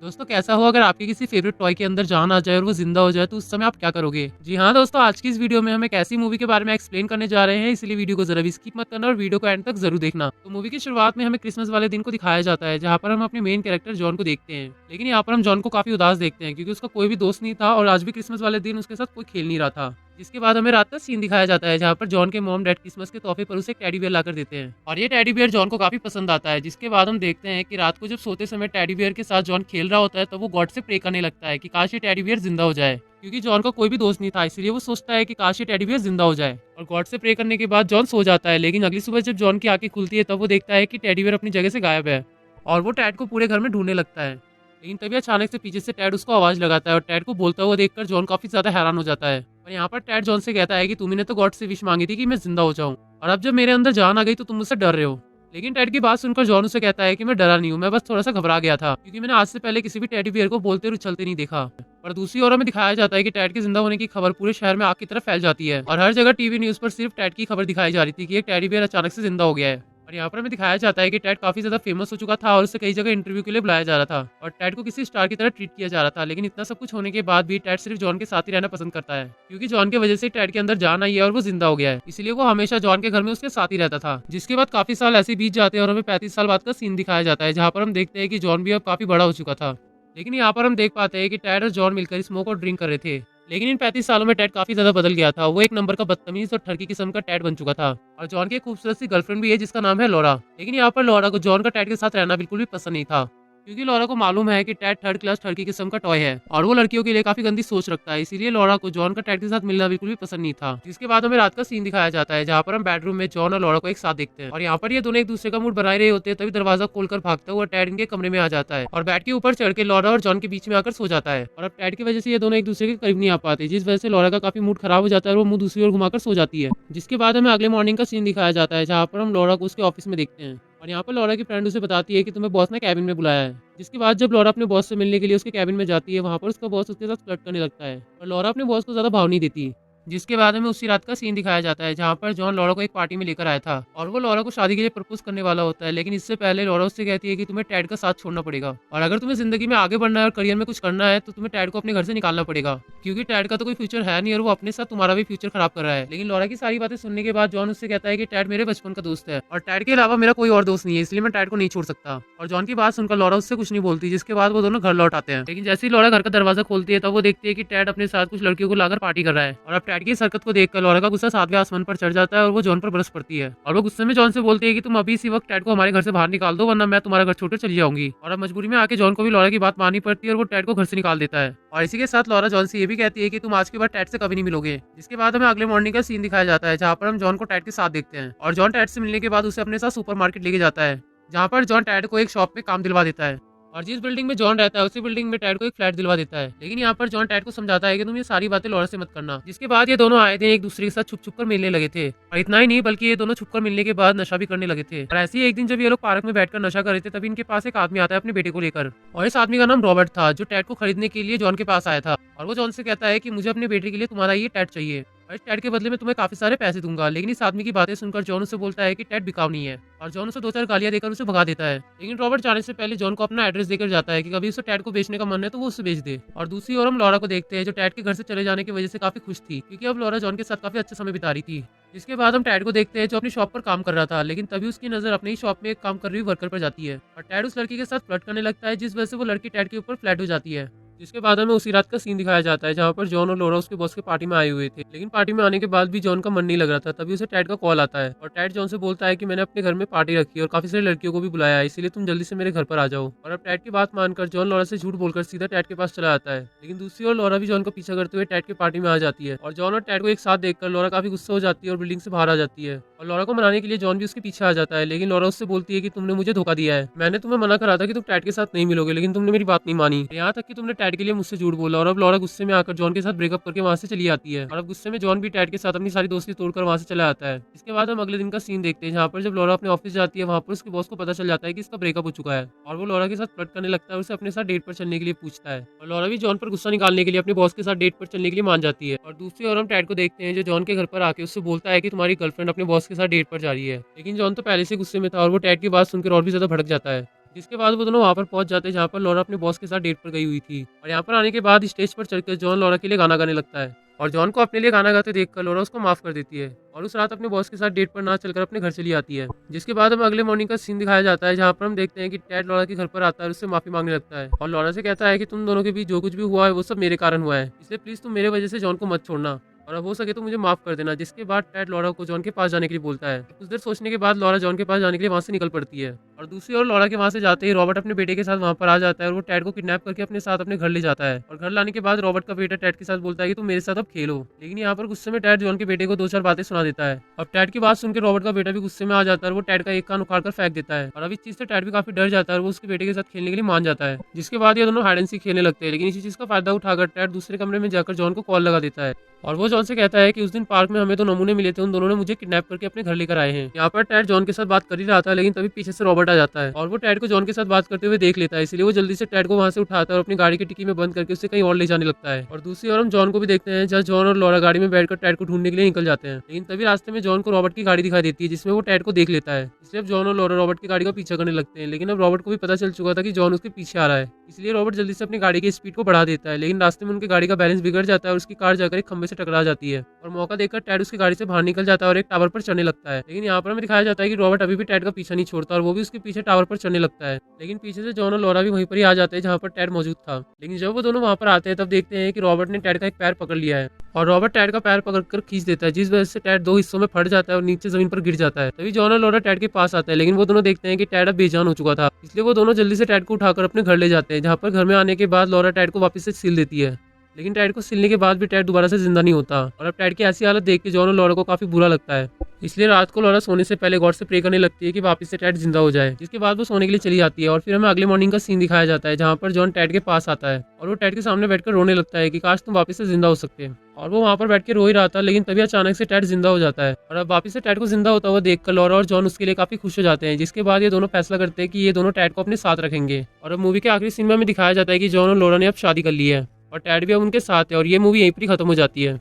दोस्तों कैसा हो अगर आपके किसी फेवरेट टॉय के अंदर जान आ जाए और वो जिंदा हो जाए तो उस समय आप क्या करोगे? जी हाँ दोस्तों, आज की इस वीडियो में हम एक ऐसी मूवी के बारे में एक्सप्लेन करने जा रहे हैं, इसलिए वीडियो को जरा भी स्किप मत करना और वीडियो को एंड तक जरूर देखना। तो मूवी की शुरुआत में हमें क्रिसमस वाले दिन को दिखाया जाता है, जहाँ पर हम अपने मेन कैरेक्टर जॉन को देखते हैं। लेकिन यहाँ पर हम जॉन को काफी उदास देखते हैं क्योंकि उसका कोई भी दोस्त नहीं था और आज भी क्रिसमस वाले दिन उसके साथ कोई खेल नहीं रहा था। जिसके बाद हमें रात का सीन दिखाया जाता है, जहाँ पर जॉन के मॉम डैड क्रिसमस के तोहफे पर उसे एक टेडी बियर लाकर देते हैं और ये टेडी बियर जॉन को काफी पसंद आता है। जिसके बाद हम देखते हैं कि रात को जब सोते समय टेडी बियर के साथ जॉन खेल रहा होता है तो वो गॉड से प्रे करने लगता है कि काश ये टेडी बियर जिंदा हो जाए, क्योंकि जॉन का कोई भी दोस्त नहीं था, इसलिए वो सोचता है कि काश ये टेडी बियर जिंदा हो जाए। और गॉड से प्रे करने के बाद जॉन सो जाता है, लेकिन अगली सुबह जब जॉन की आंखें खुलती है तब वो देखता है कि टेडी बियर अपनी जगह से गायब है और वो टैड को पूरे घर में ढूंढने लगता है। लेकिन तभी अचानक से पीछे से टैड उसको आवाज लगाता है और टैड को बोलता हुआ देखकर जॉन काफी ज्यादा हैरान हो जाता है। और यहाँ पर टैड जॉन से कहता है कि तुमने तो गॉड से विश मांगी थी कि मैं जिंदा हो जाऊं, और अब जब मेरे अंदर जान आ गई तो तुम मुझसे डर रहे हो। लेकिन टैड की बात सुनकर जॉन उसे कहता है कि मैं डरा नहीं हूँ, मैं बस थोड़ा सा घबरा गया था क्योंकि मैंने आज से पहले किसी भी टेडी बियर को बोलते और उछलते नहीं देखा। पर दूसरी ओर हमें दिखाया जाता है कि टैड के जिंदा होने की खबर पूरे शहर में आग की तरफ फैल जाती है और हर जगह टीवी न्यूज पर सिर्फ टैड की खबर दिखाई जा रही थी कि एक टेडी बियर अचानक से जिंदा हो गया है। और यहाँ पर हमें दिखाया जाता है कि टैड काफी ज्यादा फेमस हो चुका था और उसे कई जगह इंटरव्यू के लिए बुलाया जा रहा था और टैड को किसी स्टार की तरह ट्रीट किया जा रहा था। लेकिन इतना सब कुछ होने के बाद भी टैड सिर्फ जॉन के साथ ही रहना पसंद करता है, क्योंकि जॉन की वजह से टैड के अंदर जान आई है और वो जिंदा हो गया है, इसलिए वो हमेशा जॉन के घर में उसके साथ ही रहता था। जिसके बाद काफी साल ऐसे बीत जाते हैं और हमें 35 साल बाद का सीन दिखाया जाता है, जहाँ पर हम देखते हैं कि जॉन भी अब काफी बड़ा हो चुका था। लेकिन यहाँ पर हम देख पाते हैं कि टैड और जॉन मिलकर स्मोक और ड्रिंक कर रहे थे। लेकिन इन 35 सालों में टैड काफी ज्यादा बदल गया था, वो एक नंबर का बदतमीज और ठरकी किस्म का टैड बन चुका था। और जॉन की एक खूबसूरत सी गर्लफ्रेंड भी है जिसका नाम है लॉरा। लेकिन यहाँ पर लॉरा को जॉन का टैड के साथ रहना बिल्कुल भी पसंद नहीं था, क्योंकि लॉरा को मालूम है कि टैड थर्ड क्लास ठरकी किस्म का टॉय है और वो लड़कियों के लिए काफी गंदी सोच रखता है, इसीलिए लॉरा को जॉन का टैड के साथ मिलना बिल्कुल भी पसंद नहीं था। जिसके बाद हमें रात का सीन दिखाया जाता है, जहाँ पर हम बेडरूम में जॉन और लॉरा को एक साथ देखते हैं और यहाँ पर ये दोनों एक दूसरे का मूड बना रहे होते हैं, तभी दरवाजा खोलकर भागता हुआ टैड इनके कमरे में आ जाता है और बेड के ऊपर चढ़ के लॉरा और जॉन के बीच में आकर सो जाता है। और अब टैड की वजह से ये दोनों एक दूसरे के करीब नहीं आ पाते, जिस वजह से लॉरा का काफी मूड खराब हो जाता है और वो मुंह दूसरी ओर घुमाकर सो जाती है। जिसके बाद हमें अगले मॉर्निंग का सीन दिखाया जाता है, जहाँ पर हम लॉरा को उसके ऑफिस में देखते हैं और यहाँ पर लॉरा की फ्रेंड उसे बताती है कि तुम्हें बॉस ने कैबिन में बुलाया है। जिसके बाद जब लॉरा अपने बॉस से मिलने के लिए उसके कैबिन में जाती है, वहाँ पर उसका बॉस उसके साथ फ्लर्ट करने लगता है और लॉरा अपने बॉस को ज्यादा भाव नहीं देती। जिसके बाद हमें उसी रात का सीन दिखाया जाता है, जहाँ पर जॉन लॉरा को एक पार्टी में लेकर आया था और वो लॉरा को शादी के लिए प्रपोज करने वाला होता है। लेकिन इससे पहले लॉरा उससे कहती है कि तुम्हें टैड का साथ छोड़ना पड़ेगा और अगर तुम्हें जिंदगी में आगे बढ़ना है और करियर में कुछ करना है तो तुम्हें टैड को अपने घर से निकालना पड़ेगा, क्योंकि टैड का तो कोई फ्यूचर है नहीं और वो अपने साथ तुम्हारा भी फ्यूचर खराब कर रहा है। लेकिन लॉरा की सारी बातें सुनने के बाद जॉन उससे कहता है कि टैड मेरे बचपन का दोस्त है और टैड के अलावा मेरा कोई और दोस्त नहीं है, इसलिए मैं टैड को नहीं छोड़ सकता। और जॉन की बात सुनकर लॉरा उससे कुछ नहीं बोलती, जिसके बाद वो दोनों घर लौट आते हैं। लेकिन जैसे ही लॉरा घर का दरवाजा खोलती है तब वो देखती है कि टैड अपने साथ कुछ लड़कियों को लाकर पार्टी कर रहा है और अब टैड की इस हरकत को देख लॉरा का गुस्सा सातवें आसमान पर चढ़ जाता है और वो जॉन पर बरस पड़ती है और वो गुस्से में जॉन से बोलती है कि तुम अभी इसी वक्त टैड को हमारे घर से बाहर निकाल दो, वरना मैं तुम्हारा घर छोड़कर चली जाऊंगी। और अब मजबूरी में आके जॉन को भी लॉरा की बात माननी पड़ती है और वो टैड को घर से निकाल देता है। और इसी के साथ लॉरा जॉन से ये भी कहती है कि तुम आज के बाद टैड से कभी नहीं मिलोगे। जिसके बाद हमें अगले मॉर्निंग का सीन दिखाया जाता है, जहाँ पर हम जॉन को टैड के साथ देखते हैं और जॉन टैड से मिलने के बाद उसे अपने साथ सुपरमार्केट लेके जाता है, जहाँ पर जॉन टैड को एक शॉप में काम दिलवा देता है और जिस बिल्डिंग में जॉन रहता है उसी बिल्डिंग में टैड को एक फ्लैट दिलवा देता है। लेकिन यहाँ पर जॉन टैड को समझाता है कि तुम ये सारी बातें लॉरा से मत करना। जिसके बाद ये दोनों आए थे एक दूसरे के साथ छुप छुप कर मिलने लगे थे और इतना ही नहीं बल्कि ये दोनों छुप कर मिलने के बाद नशा भी करने लगे थे। और ऐसे ही एक दिन जब ये लोग पार्क में बैठकर नशा कर रहे थे तभी इनके पास एक आदमी आता है अपने बेटे को लेकर और इस आदमी का नाम रॉबर्ट था, जो टैड को खरीदने के लिए जॉन के पास आया था और वो जॉन से कहता है कि मुझे अपने बेटे के लिए तुम्हारा ये टैड चाहिए और इस टैड के बदले में तुम्हें काफी सारे पैसे दूंगा। लेकिन इस आदमी की बातें सुनकर जॉन उसे बोलता है कि टैड बिकाऊ नहीं है और जॉन उसे 2-4 गालियां देकर उसे भगा देता है। लेकिन रॉबर्ट जाने से पहले जॉन को अपना एड्रेस देकर जाता है कि कभी उसे टैड को बेचने का मन है तो वो उसे बेच दे। और दूसरी ओर हम लॉरा को देखते हैं, जो टैड के घर से चले जाने की वजह से काफी खुश थी, क्योंकि अब लॉरा जॉन के साथ काफी अच्छा समय बिता रही थी। इसके बाद हम टैड को देखते हैं जो अपनी शॉप पर काम कर रहा था, लेकिन तभी उसकी नजर अपनी ही शॉप में एक काम कर रही वर्कर पर जाती है और टैड उस लड़की के साथ फ्लर्ट करने लगता है, जिस वजह से वो लड़की टैड के ऊपर फ्लैट हो जाती है। जिसके बाद हमें उसी रात का सीन दिखाया जाता है, जहाँ पर जॉन और लॉरा उसके बॉस के पार्टी में आए हुए थे। लेकिन पार्टी में आने के बाद भी जॉन का मन नहीं लग रहा था, तभी उसे टैड का कॉल आता है और टैड जॉन से बोलता है कि मैंने अपने घर में पार्टी रखी और काफी सारी लड़कियों को भी बुलाया है, इसलिए तुम जल्दी से मेरे घर पर आ जाओ। और अब टैड की बात मानकर जॉन लॉरा से झूठ बोलकर सीधा टैड के पास चला आता है। लेकिन दूसरी ओर लॉरा भी जॉन का पीछा करते हुए टैड की पार्टी में आ जाती है और जॉन और टैड को एक साथ देखकर लॉरा काफी गुस्सा हो जाती है और बिल्डिंग से बाहर आ जाती है। और लॉरा को मनाने के लिए जॉन भी उसके पीछे आ जाता है, लेकिन लॉरा उससे बोलती है कि तुमने मुझे धोखा दिया है, मैंने तुम्हें मना करा था कि तुम टैड के साथ नहीं मिलोगे, लेकिन तुमने मेरी बात नहीं मानी, यहाँ तक कि तुमने टैड के लिए मुझसे झूठ बोला। और अब लॉरा गुस्से में आकर जॉन के साथ ब्रेकअप करके वहां से चली आती है और अब गुस्से में जॉन भी टैड के साथ अपनी सारी दोस्ती तोड़कर वहां से चला आता है। इसके बाद हम अगले दिन का सीन देखते हैं, जहाँ पर जब लॉरा अपने ऑफिस जाती है, वहाँ पर उसके बॉस को पता चल जाता है कि इसका ब्रेकअप हो चुका है और वो लॉरा के साथ फ्लर्ट करने लगता है और उसे अपने साथ डेट पर चलने के लिए पूछता है और लॉरा भी जॉन पर गुस्सा निकालने के लिए अपने बॉस के साथ डेट पर चलने के लिए मान जाती है। और दूसरी ओर हम टैड को देखते हैं, जो जॉन के घर पर आके उससे बोलता है कि तुम्हारी गर्लफ्रेंड अपने बॉस के साथ डेट पर जा रही है। लेकिन जॉन तो पहले से गुस्से में था और वो टैड की बात सुनकर और भी ज्यादा भड़क जाता है। जिसके बाद वो दोनों वहाँ पर पहुंच जाते हैं जहाँ पर लॉरा अपने बॉस के साथ डेट पर गई हुई थी। और यहाँ पर आने के बाद स्टेज पर चढ़कर जॉन लॉरा के लिए गाना गाने लगता है और जॉन को अपने लिए गाना गाते देखकर लॉरा उसको माफ कर देती है और उस रात अपने बॉस के साथ डेट पर ना चलकर अपने घर चली आती है। जिसके बाद हमें अगले मॉर्निंग का सीन दिखाया जाता है जहाँ पर हम देखते हैं कि टैड लॉरा के घर पर आता है और उससे माफी मांगने लगता है और लॉरा से कहता है कि तुम दोनों के बीच जो कुछ भी हुआ है वो सब मेरे कारण हुआ है, इसलिए प्लीज तुम मेरे वजह से जॉन को मत छोड़ना और अब हो सके तो मुझे माफ कर देना। जिसके बाद टैड लॉरा को जॉन के पास जाने के लिए बोलता है। कुछ देर सोचने के बाद लॉरा जॉन के पास जाने के लिए वहां से निकल पड़ती है और दूसरी ओर लॉरा के वहां से जाते ही रॉबर्ट अपने बेटे के साथ वहां पर आ जाता है और वो टैड को किडनैप करके अपने साथ अपने घर ले जाता है। और घर लाने के बाद रॉबर्ट का बेटा टैड के साथ बोलता है कि तुम मेरे साथ अब खेलो, लेकिन यहाँ पर गुस्से में टैड जॉन के बेटे को 2-4 बातें सुना देता है। अब टैड की बात सुनकर रॉबर्ट का बेटा भी गुस्से में आ जाता है और वो टैड का एक कान उखाड़ कर फेंक देता है और अब इस चीज से टैड भी काफी डर जाता है और वो उसके बेटे के साथ खेलने के लिए मान जाता है। जिसके बाद ये दोनों हाइड एंड सीक खेलने लगते हैं, लेकिन इसी चीज का फायदा उठाकर टैड दूसरे कमरे में जाकर जॉन को कॉल लगा देता है और वो जॉन से कहता है कि उस दिन पार्क में हमें 2 नमूने मिले थे, उन दोनों ने मुझे किडनैप करके अपने घर लेकर आए हैं। यहाँ पर टैड जॉन के साथ बात कर ही रहा था, लेकिन तभी पीछे से रॉबर्ट आ जाता है और वो टैड को जॉन के साथ बात करते हुए देख लेता है, इसलिए वो जल्दी से टैड को वहां से उठाता है और अपनी गाड़ी की डिक्की में बंद करके उसे कहीं और ले जाने लगता है। और दूसरी ओर हम जॉन को भी देखते हैं जहाँ जॉन और लॉरा गाड़ी में बैठकर टैड को ढूंढने के लिए निकल जाते हैं, लेकिन तभी रास्ते में जॉन को रॉबर्ट की गाड़ी दिखाई देती है जिसमें वो टैड को देख लेता है। इसलिए अब जॉन और लॉरा रॉबर्ट की गाड़ी का पीछा करने लगते हैं, लेकिन अब रॉबर्ट को भी पता चल चुका था कि जॉन उसके पीछे आ रहा है, इसलिए रॉबर्ट जल्दी से अपनी गाड़ी की स्पीड को बढ़ा देता है, लेकिन रास्ते में उनकी गाड़ी का बैलेंस बिगड़ जाता है और उसकी कार जाकर एक खंबे से टकरा जाती है और मौका देखकर टैड उसकी गाड़ी से बाहर निकल जाता है और एक टावर पर चढ़ने लगता है। लेकिन यहाँ पर हमें दिखाया जाता है कि रॉबर्ट अभी भी टैड का पीछा नहीं छोड़ता और वो भी उसके पीछे टावर पर चढ़ने लगता है, लेकिन पीछे से जॉन और लॉरा भी वहीं पर ही आ जाते हैं जहाँ पर टैड मौजूद था। लेकिन जब वो दोनों वहाँ पर आते हैं तब देखते हैं कि रॉबर्ट ने टैड का एक पैर पकड़ लिया है और रॉबर्ट टैड का पैर पकड़कर खींच देता है, जिस वजह से टैड 2 हिस्सों में फट जाता है और नीचे जमीन पर गिर जाता है। तभी जॉन और लॉरा टैड के पास आता है, लेकिन वो दोनों देखते हैं कि टैड अब बेजान हो चुका था, इसलिए वो दोनों जल्दी से टैड को उठाकर अपने घर ले जाते हैं, जहाँ पर घर में आने के बाद लॉरा टैड को वापस से सील देती है। लेकिन टैड को सिलने के बाद भी टैड दोबारा से जिंदा नहीं होता और अब टैड की ऐसी हालत देख के जॉन और लॉरा को काफी बुरा लगता है, इसलिए रात को लॉरा सोने से पहले गॉड से प्रे करने लगती है कि वापस से टैड जिंदा हो जाए। जिसके बाद वो सोने के लिए चली जाती है और फिर हमें अगले मॉर्निंग का सीन दिखाया जाता है जहाँ पर जॉन टैड के पास आता है और वो टैड के सामने बैठकर रोने लगता है कि काश तुम वापस से जिंदा हो सकते। और वो वहाँ पर बैठ के रो ही रहा था, लेकिन तभी अचानक से टैड जिंदा हो जाता है और अब वापस से टैड को जिंदा होता हुआ देखकर लॉरा और जॉन उसके लिए काफी खुश हो जाते हैं। जिसके बाद ये दोनों फैसला करते हैं कि ये दोनों टैड को अपने साथ रखेंगे और अब मूवी के आखिरी सीन में हमें दिखाया जाता है कि जॉन और लॉरा ने अब शादी कर ली है और टैड भी अब उनके साथ है और ये मूवी यहीं पर खत्म हो जाती है।